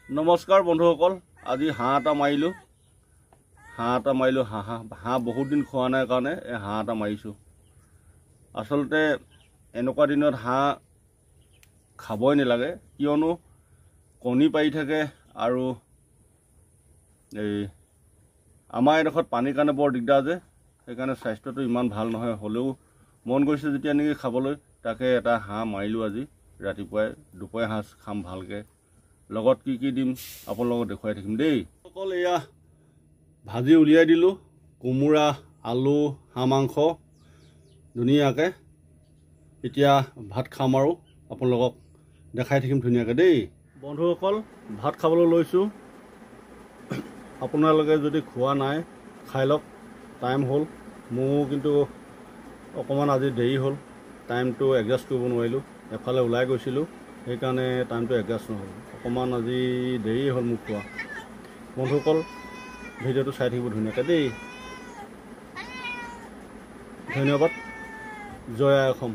নমস্কাৰ বন্ধুসকল, আজি হাঁহ এটা মাৰিলোঁ। হাঁহ বহুত দিন খোৱা নাই কাৰণে এই হাঁহ এটা মাৰিছোঁ। আচলতে এনেকুৱা দিনত হাঁহ খাবই নালাগে, কিয়নো কণী পাৰি থাকে আৰু এই আমাৰ এডোখৰত পানীৰ কাৰণে বৰ দিগদাৰ যে, সেইকাৰণে স্বাস্থ্যটো ইমান ভাল নহয়। হ'লেও মন গৈছে যেতিয়া নেকি খাবলৈ, তাকে এটা হাঁহ মাৰিলোঁ আজি ৰাতিপুৱাই। দুপৰীয়া সাঁজ খাম ভালকৈ, লগত কি দিম আপোনালোকক দেখুৱাই থাকিম দেই। অকল এয়া ভাজি উলিয়াই দিলোঁ, কোমোৰা, আলু, হাঁহ মাংস ধুনীয়াকৈ। এতিয়া ভাত খাম আৰু আপোনালোকক দেখাই থাকিম ধুনীয়াকৈ দেই। বন্ধুসকল, ভাত খাবলৈ লৈছোঁ। আপোনালোকে যদি খোৱা নাই খাই লওক, টাইম হ'ল। মোৰ কিন্তু অকণমান আজি দেৰি হ'ল, টাইমটো এডজাষ্ট কৰিব নোৱাৰিলোঁ। এফালে ওলাই গৈছিলোঁ, সেইকাৰণে টাইমটো এডজাষ্ট নহ'ল। অকণমান আজি দেৰি হ'ল মোক খোৱা। বন্ধুসকল, ভিডিঅ'টো চাই থাকিব ধুনীয়াকৈ দেই। ধন্যবাদ। জয় আই অসম।